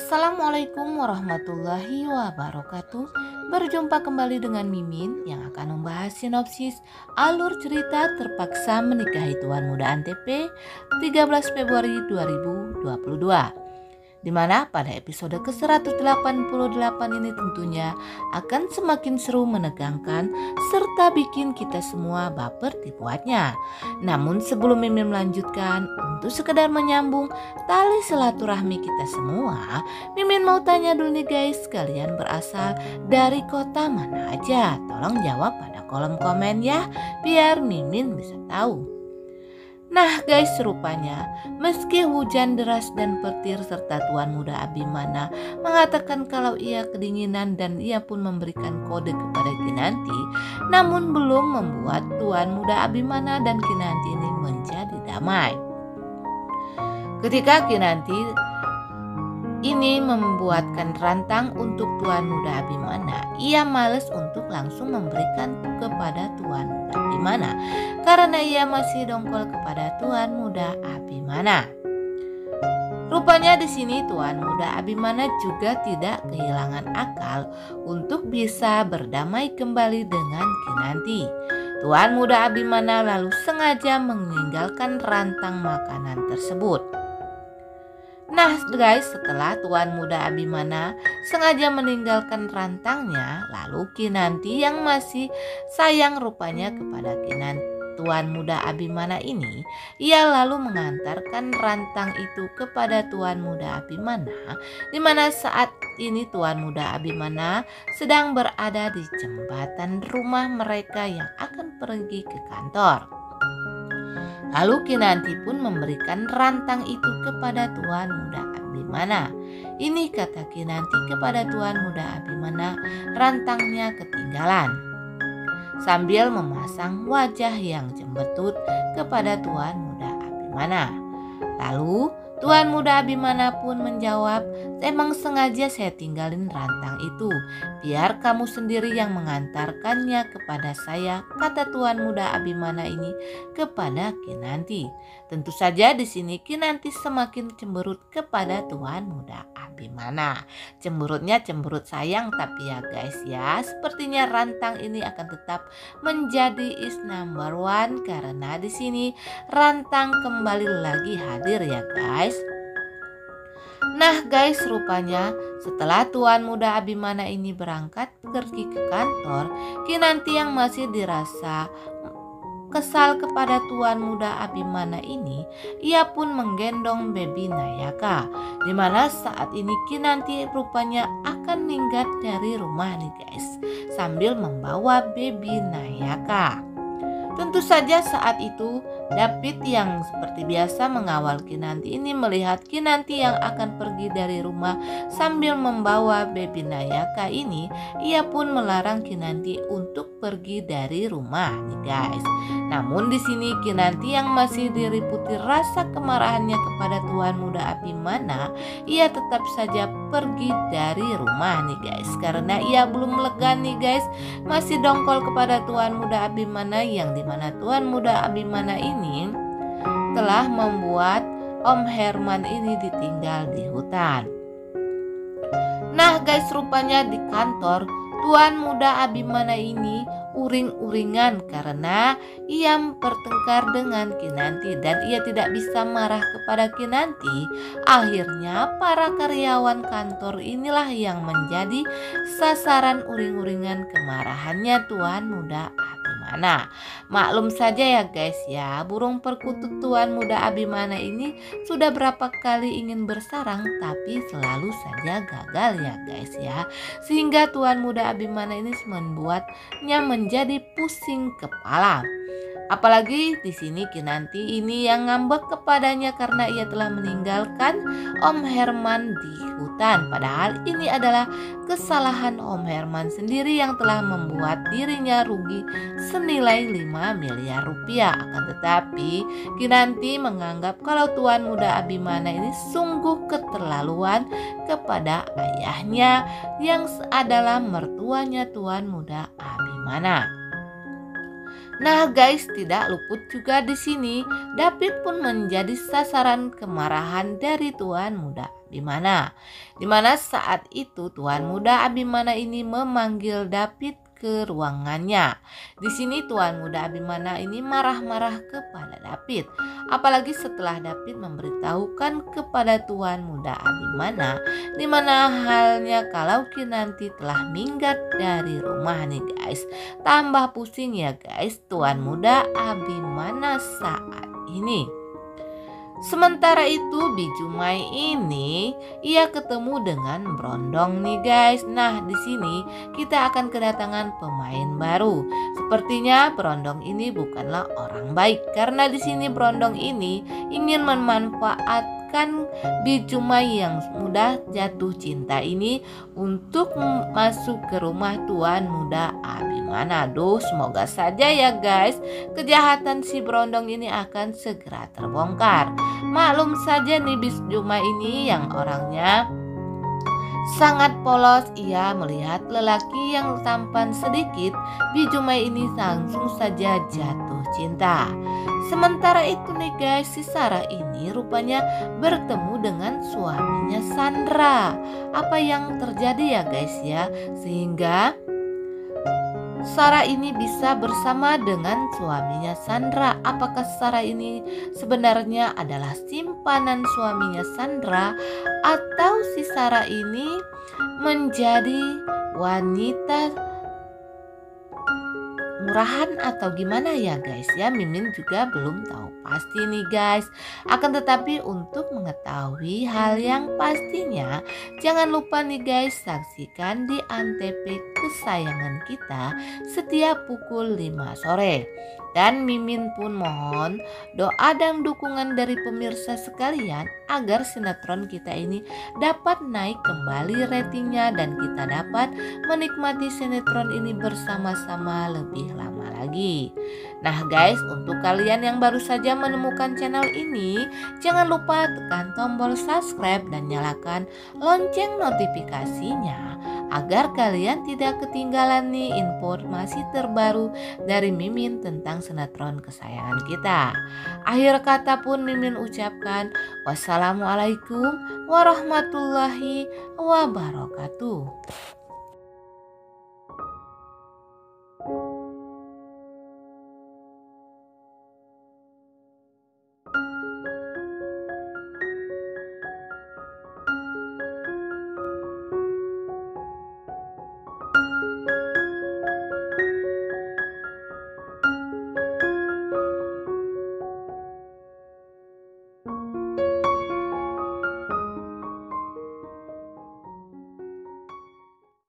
Assalamualaikum warahmatullahi wabarakatuh. Berjumpa kembali dengan Mimin yang akan membahas sinopsis alur cerita Terpaksa Menikahi Tuan Muda Antp 13 Februari 2022. Di mana pada episode ke-188 ini tentunya akan semakin seru, menegangkan, serta bikin kita semua baper dibuatnya. Namun sebelum Mimin melanjutkan, untuk sekedar menyambung tali silaturahmi kita semua, Mimin mau tanya dulu nih guys, kalian berasal dari kota mana aja? Tolong jawab pada kolom komen ya, biar Mimin bisa tahu. Nah guys, rupanya meski hujan deras dan petir serta Tuan Muda Abimana mengatakan kalau ia kedinginan dan ia pun memberikan kode kepada Kinanti, namun belum membuat Tuan Muda Abimana dan Kinanti ini menjadi damai. Ketika Kinanti ini membuatkan rantang untuk Tuan Muda Abimana, ia males untuk langsung memberikan kepada Tuan Muda Abimana karena ia masih dongkol kepada Tuan Muda Abimana. Rupanya di sini Tuan Muda Abimana juga tidak kehilangan akal untuk bisa berdamai kembali dengan Kinanti. Tuan Muda Abimana lalu sengaja meninggalkan rantang makanan tersebut. Nah guys, setelah Tuan Muda Abimana sengaja meninggalkan rantangnya, lalu Kinanti yang masih sayang rupanya kepada Tuan Muda Abimana ini, ia lalu mengantarkan rantang itu kepada Tuan Muda Abimana, di mana saat ini Tuan Muda Abimana sedang berada di jembatan rumah mereka yang akan pergi ke kantor. Lalu Kinanti pun memberikan rantang itu kepada Tuan Muda Abimana. Ini kata Kinanti kepada Tuan Muda Abimana, rantangnya ketinggalan. Sambil memasang wajah yang cembetut kepada Tuan Muda Abimana. Lalu Tuan Muda Abimana pun menjawab, emang sengaja saya tinggalin rantang itu, biar kamu sendiri yang mengantarkannya kepada saya, kata Tuan Muda Abimana ini kepada Kinanti. Tentu saja di sini Kinanti semakin cemberut kepada Tuan Muda Abimana. Cemberutnya cemberut sayang, tapi ya guys ya, sepertinya rantang ini akan tetap menjadi is number one karena di sini rantang kembali lagi hadir ya guys. Nah guys, rupanya setelah Tuan Muda Abimana ini berangkat pergi ke kantor, Kinanti yang masih dirasa kesal kepada Tuan Muda Abimana ini, ia pun menggendong baby Nayaka, dimana saat ini Kinanti rupanya akan minggat dari rumah nih guys, sambil membawa baby Nayaka. Tentu saja saat itu David yang seperti biasa mengawal Kinanti ini melihat Kinanti yang akan pergi dari rumah sambil membawa baby Nayaka ini, ia pun melarang Kinanti untuk pergi dari rumah nih guys. Namun di sini Kinanti yang masih diliputi rasa kemarahannya kepada Tuan Muda Abimana, ia tetap saja pergi dari rumah nih guys, karena ia belum lega nih guys, masih dongkol kepada Tuan Muda Abimana, yang dimana Tuan Muda Abimana ini telah membuat Om Herman ini ditinggal di hutan. Nah guys, rupanya di kantor Tuan Muda Abimana ini uring-uringan karena ia bertengkar dengan Kinanti dan ia tidak bisa marah kepada Kinanti. Akhirnya para karyawan kantor inilah yang menjadi sasaran uring-uringan kemarahannya Tuan Muda Abimana. Maklum saja ya guys ya, burung perkutut Tuan Muda Abimana ini sudah berapa kali ingin bersarang tapi selalu saja gagal ya guys ya, sehingga Tuan Muda Abimana ini membuatnya menjadi pusing kepala. Apalagi di sini Kinanti ini yang ngambek kepadanya karena ia telah meninggalkan Om Herman di hutan. Padahal ini adalah kesalahan Om Herman sendiri yang telah membuat dirinya rugi senilai 5 miliar rupiah. Akan tetapi Kinanti menganggap kalau Tuan Muda Abimana ini sungguh keterlaluan kepada ayahnya yang adalah mertuanya Tuan Muda Abimana. Nah guys, tidak luput juga di sini David pun menjadi sasaran kemarahan dari Tuan Muda Abimana. Dimana saat itu Tuan Muda Abimana ini memanggil David ke ruangannya. Di sini Tuan Muda Abimana ini marah-marah kepada David. Apalagi setelah David memberitahukan kepada Tuan Muda Abimana di mana halnya kalau Kinanti telah minggat dari rumah nih guys. Tambah pusing ya guys Tuan Muda Abimana saat ini. Sementara itu Bijumai ini ia ketemu dengan Brondong nih guys. Nah, di sini kita akan kedatangan pemain baru. Sepertinya Brondong ini bukanlah orang baik karena di sini Brondong ini ingin memanfaatkan Bijumai yang mudah jatuh cinta ini untuk masuk ke rumah Tuan Muda Abimana. Duh, semoga saja ya guys kejahatan si Brondong ini akan segera terbongkar. Maklum saja nih Bijumai ini yang orangnya sangat polos. Ia melihat lelaki yang tampan sedikit, Bijumai ini langsung saja jatuh cinta. Sementara itu nih guys, si Sarah ini rupanya bertemu dengan suaminya Sandra. Apa yang terjadi ya guys ya, sehingga Sarah ini bisa bersama dengan suaminya Sandra. Apakah Sarah ini sebenarnya adalah simpanan suaminya Sandra, atau si Sarah ini menjadi wanita murahan atau gimana ya guys ya? Mimin juga belum tahu pasti nih guys. Akan tetapi untuk mengetahui hal yang pastinya, jangan lupa nih guys saksikan di Antv kesayangan kita setiap pukul 5 sore. Dan Mimin pun mohon doa dan dukungan dari pemirsa sekalian agar sinetron kita ini dapat naik kembali ratingnya dan kita dapat menikmati sinetron ini bersama-sama lebih lama lagi. Nah guys, untuk kalian yang baru saja menemukan channel ini, jangan lupa tekan tombol subscribe dan nyalakan lonceng notifikasinya agar kalian tidak ketinggalan nih informasi terbaru dari Mimin tentang sinetron kesayangan kita. Akhir kata pun Mimin ucapkan wassalamualaikum warahmatullahi wabarakatuh.